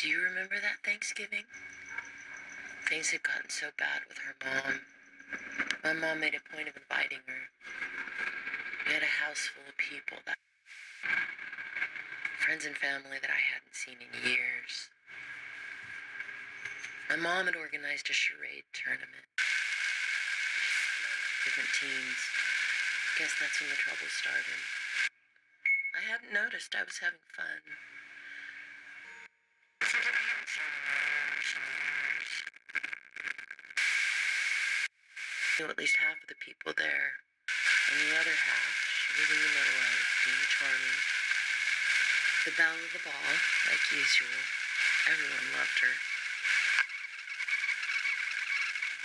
Do you remember that Thanksgiving? Things had gotten so bad with her mom. My mom made a point of inviting her. We had a house full of people, friends and family that I hadn't seen in years. My mom had organized a charade tournament. Different teams. Guess that's when the trouble started. I hadn't noticed I was having fun. I knew at least half of the people there. And the other half, she was in the middle of it, being charming. The belle of the ball, like usual. Everyone loved her.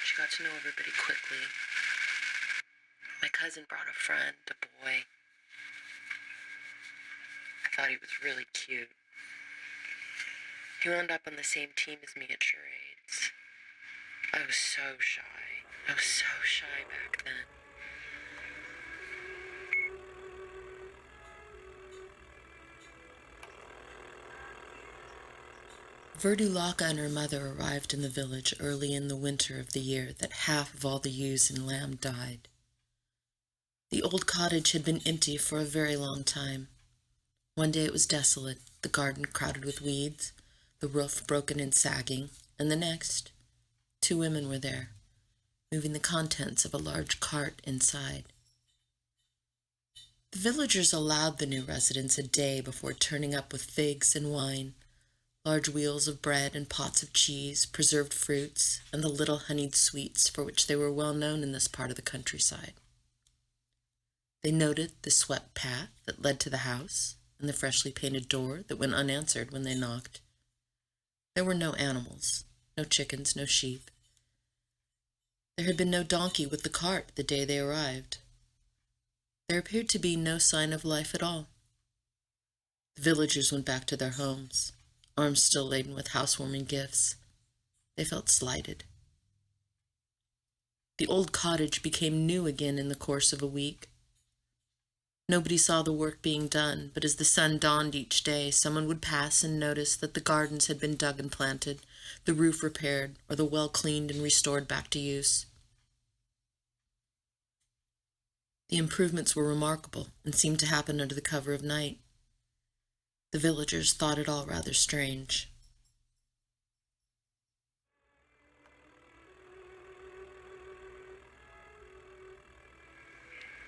She got to know everybody quickly. My cousin brought a friend, a boy. I thought he was really cute. He wound up on the same team as me at charades. I was so shy. I was so shy back then. Verdulaka and her mother arrived in the village early in the winter of the year that half of all the ewes and lamb died. The old cottage had been empty for a very long time. One day it was desolate, the garden crowded with weeds, the roof broken and sagging, and the next, 2 women were there, moving the contents of a large cart inside. The villagers allowed the new residents a day before turning up with figs and wine, large wheels of bread and pots of cheese, preserved fruits, and the little honeyed sweets for which they were well known in this part of the countryside. They noted the swept path that led to the house and the freshly painted door that went unanswered when they knocked. There were no animals, no chickens, no sheep. There had been no donkey with the cart the day they arrived. There appeared to be no sign of life at all. The villagers went back to their homes, arms still laden with housewarming gifts. They felt slighted. The old cottage became new again in the course of a week. Nobody saw the work being done, but as the sun dawned each day, someone would pass and notice that the gardens had been dug and planted, the roof repaired, or the well cleaned and restored back to use. The improvements were remarkable and seemed to happen under the cover of night. The villagers thought it all rather strange.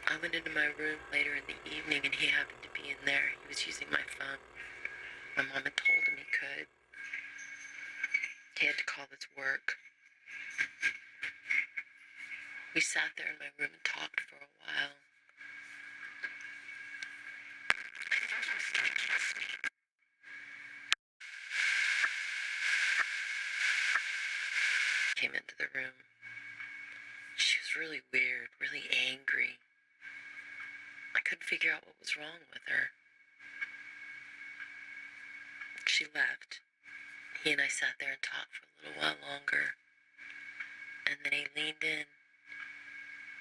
I went into my room later in the evening and he happened to be in there. He was using my phone. My mom had told him he could. He had to call his work. We sat there in my room and talked for a while. I thought he was going to kiss me. Came into the room. She was really weird, really angry. I couldn't figure out what was wrong with her. She left. He and I sat there and talked for a little while longer. And then he leaned in.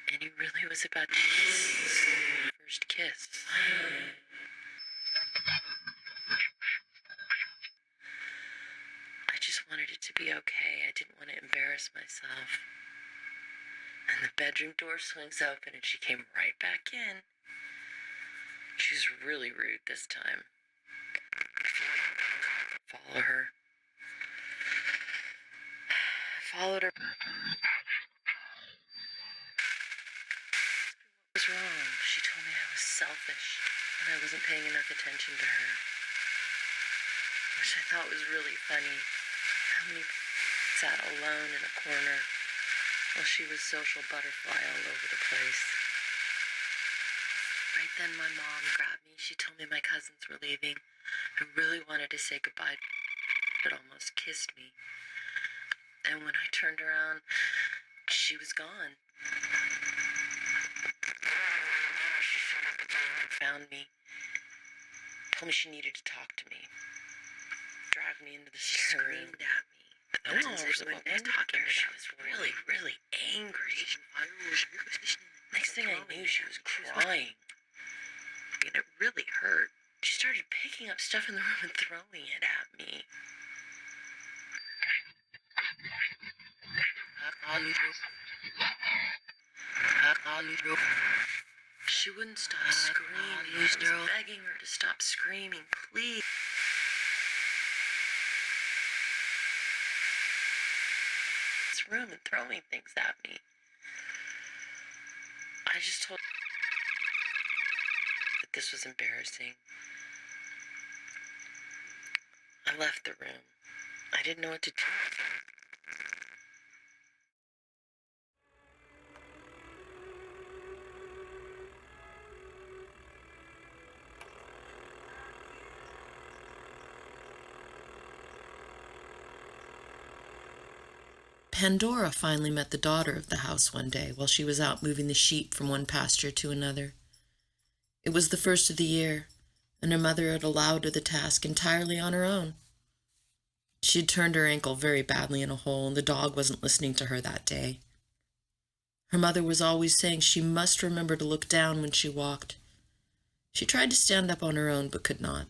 And he really was about to kiss his first kiss. I just wanted it to be okay. I didn't want to embarrass myself. And the bedroom door swings open and she came right back in. She was really rude this time. Follow her. I followed her. What was wrong? She told me I was selfish and I wasn't paying enough attention to her. Which I thought was really funny. How many sat alone in a corner while she was social butterfly all over the place. Right then my mom grabbed me. She told me my cousins were leaving. I really wanted to say goodbye, but almost kissed me. And when I turned around, she was gone. She showed up again and found me. Told me she needed to talk to me. Dragged me into the screamed at me. No one was talking to her. She was really, really angry. Next thing I knew, she was crying. And it really hurt. She started picking up stuff in the room and throwing it at me. She wouldn't stop screaming. I was begging her to stop screaming, please. This room and throwing things at me. I just told her that this was embarrassing. I left the room. I didn't know what to do. Pandora finally met the daughter of the house one day while she was out moving the sheep from one pasture to another. It was the first of the year, and her mother had allowed her the task entirely on her own. She had turned her ankle very badly in a hole, and the dog wasn't listening to her that day. Her mother was always saying she must remember to look down when she walked. She tried to stand up on her own, but could not.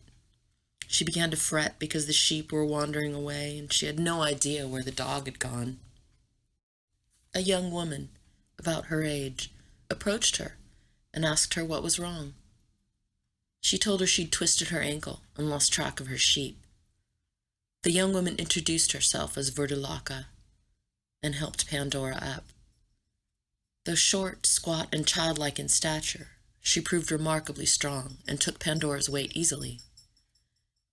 She began to fret because the sheep were wandering away, and she had no idea where the dog had gone. A young woman, about her age, approached her and asked her what was wrong. She told her she'd twisted her ankle and lost track of her sheep. The young woman introduced herself as Verdulaka and helped Pandora up. Though short, squat, and childlike in stature, she proved remarkably strong and took Pandora's weight easily.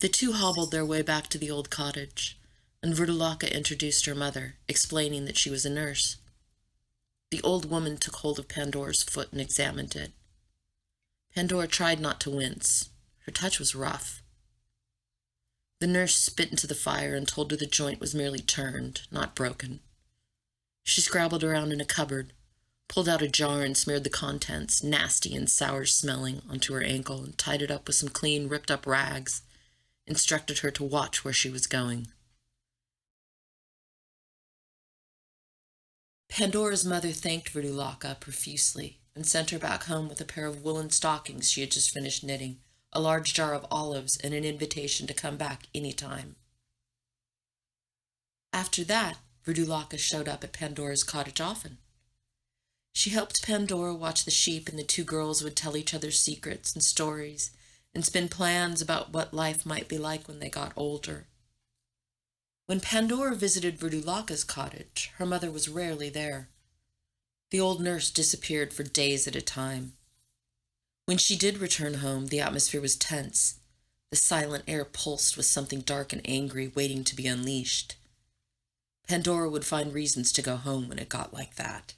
The two hobbled their way back to the old cottage, and Verdulaka introduced her mother, explaining that she was a nurse. The old woman took hold of Pandora's foot and examined it. Pandora tried not to wince. Her touch was rough. The nurse spit into the fire and told her the joint was merely turned, not broken. She scrabbled around in a cupboard, pulled out a jar and smeared the contents, nasty and sour-smelling, onto her ankle and tied it up with some clean, ripped-up rags, instructed her to watch where she was going. Pandora's mother thanked Verdulaka profusely and sent her back home with a pair of woolen stockings she had just finished knitting, a large jar of olives, and an invitation to come back any time. After that, Verdulaka showed up at Pandora's cottage often. She helped Pandora watch the sheep, and the two girls would tell each other secrets and stories and spin plans about what life might be like when they got older. When Pandora visited Verdulaka's cottage, her mother was rarely there. The old nurse disappeared for days at a time. When she did return home, the atmosphere was tense. The silent air pulsed with something dark and angry waiting to be unleashed. Pandora would find reasons to go home when it got like that.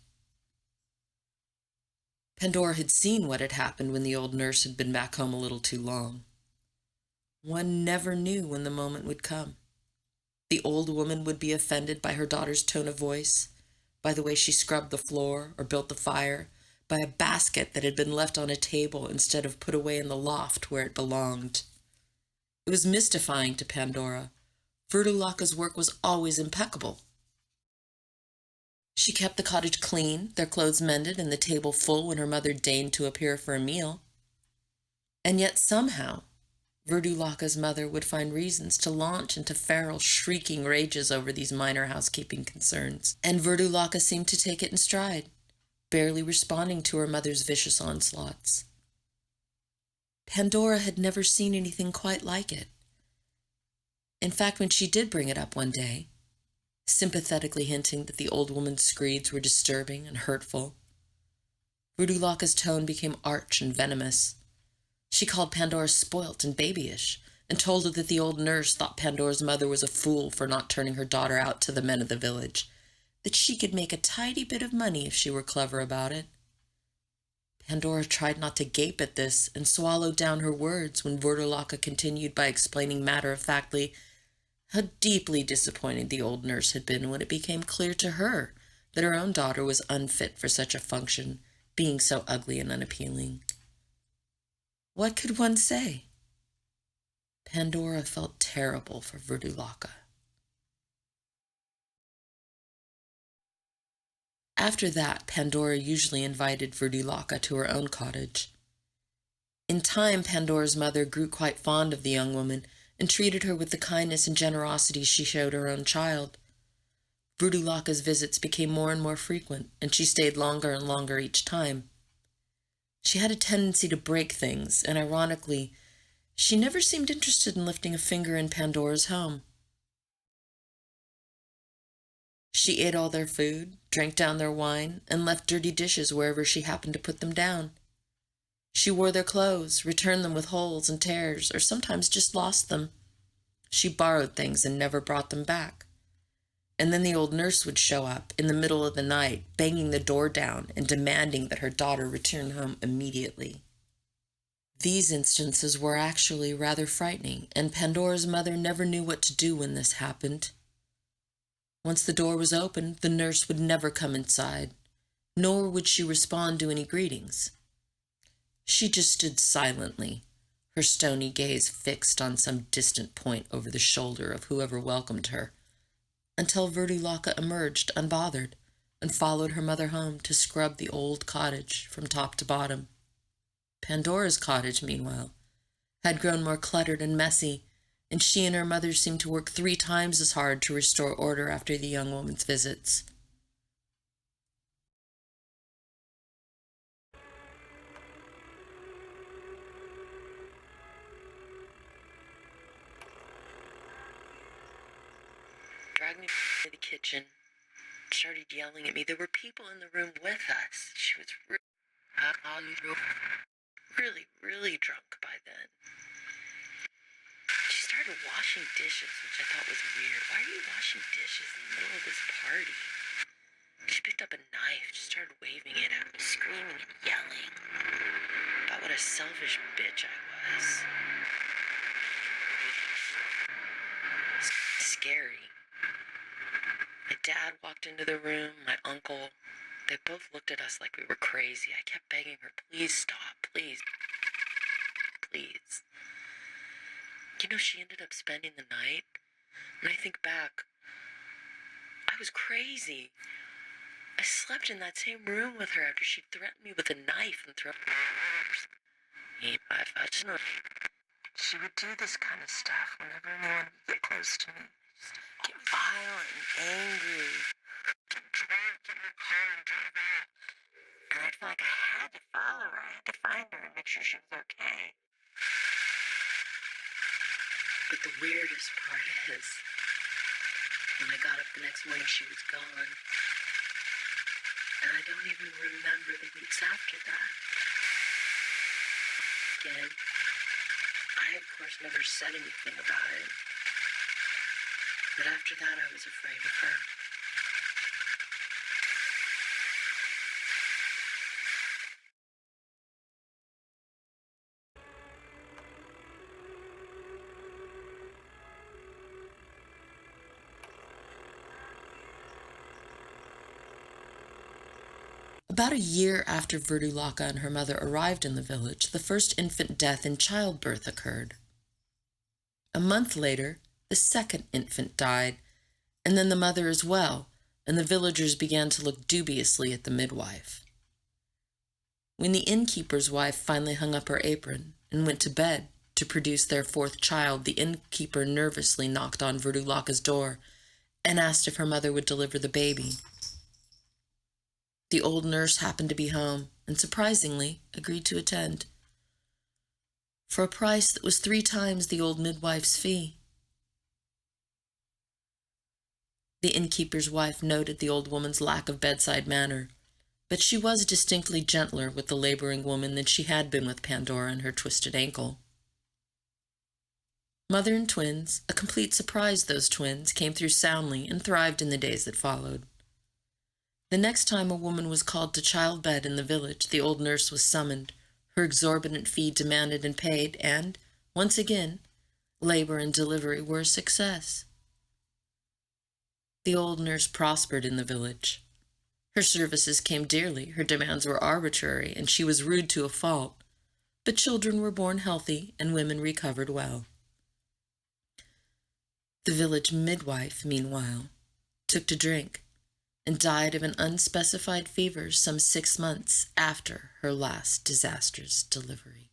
Pandora had seen what had happened when the old nurse had been back home a little too long. One never knew when the moment would come. The old woman would be offended by her daughter's tone of voice, by the way she scrubbed the floor or built the fire, by a basket that had been left on a table instead of put away in the loft where it belonged. It was mystifying to Pandora. Verdulaka's work was always impeccable. She kept the cottage clean, their clothes mended, and the table full when her mother deigned to appear for a meal. And yet somehow, Verdulaka's mother would find reasons to launch into feral, shrieking rages over these minor housekeeping concerns, and Verdulaka seemed to take it in stride, barely responding to her mother's vicious onslaughts. Pandora had never seen anything quite like it. In fact, when she did bring it up one day, sympathetically hinting that the old woman's screeds were disturbing and hurtful, Verdulaka's tone became arch and venomous. She called Pandora spoilt and babyish, and told her that the old nurse thought Pandora's mother was a fool for not turning her daughter out to the men of the village, that she could make a tidy bit of money if she were clever about it. Pandora tried not to gape at this and swallowed down her words when Verdulaka continued by explaining matter-of-factly how deeply disappointed the old nurse had been when it became clear to her that her own daughter was unfit for such a function, being so ugly and unappealing. What could one say? Pandora felt terrible for Verdulaka. After that, Pandora usually invited Verdulaka to her own cottage. In time, Pandora's mother grew quite fond of the young woman and treated her with the kindness and generosity she showed her own child. Vrudulaka's visits became more and more frequent, and she stayed longer and longer each time. She had a tendency to break things, and ironically, she never seemed interested in lifting a finger in Pandora's home. She ate all their food, drank down their wine, and left dirty dishes wherever she happened to put them down. She wore their clothes, returned them with holes and tears, or sometimes just lost them. She borrowed things and never brought them back. And then the old nurse would show up in the middle of the night, banging the door down and demanding that her daughter return home immediately. These instances were actually rather frightening, and Pandora's mother never knew what to do when this happened. Once the door was opened, the nurse would never come inside, nor would she respond to any greetings. She just stood silently, her stony gaze fixed on some distant point over the shoulder of whoever welcomed her, until Vrudulaka emerged unbothered and followed her mother home to scrub the old cottage from top to bottom. Pandora's cottage, meanwhile, had grown more cluttered and messy, and she and her mother seemed to work 3 times as hard to restore order after the young woman's visits. Dragged me to the kitchen, started yelling at me. There were people in the room with us. She was really drunk by then. She started washing dishes, which I thought was weird. Why are you washing dishes in the middle of this party? She picked up a knife, just started waving it at me, screaming and yelling about what a selfish bitch I was. Scary. My dad walked into the room, my uncle. They both looked at us like we were crazy. I kept begging her, please stop, please. Please. You know, she ended up spending the night. When I think back, I was crazy. I slept in that same room with her after she threatened me with a knife and threw. She would do this kind of stuff whenever anyone would get close to me. Just get violent and angry. And I felt like I had to follow her. I had to find her and make sure she was okay. But the weirdest part is, when I got up the next morning, she was gone. And I don't even remember the weeks after that. Again, I, of course, never said anything about it. But after that, I was afraid of her. About a year after Vrudulaka and her mother arrived in the village, the first infant death in childbirth occurred. A month later, the second infant died, and then the mother as well, and the villagers began to look dubiously at the midwife. When the innkeeper's wife finally hung up her apron and went to bed to produce their 4th child, the innkeeper nervously knocked on Vrudulaka's door and asked if her mother would deliver the baby. The old nurse happened to be home and, surprisingly, agreed to attend, for a price that was 3 times the old midwife's fee. The innkeeper's wife noted the old woman's lack of bedside manner, but she was distinctly gentler with the laboring woman than she had been with Pandora and her twisted ankle. Mother and twins, a complete surprise those twins, came through soundly and thrived in the days that followed. The next time a woman was called to childbed in the village, the old nurse was summoned, her exorbitant fee demanded and paid, and, once again, labor and delivery were a success. The old nurse prospered in the village. Her services came dearly, her demands were arbitrary, and she was rude to a fault, but children were born healthy and women recovered well. The village midwife, meanwhile, took to drink and died of an unspecified fever some 6 months after her last disastrous delivery.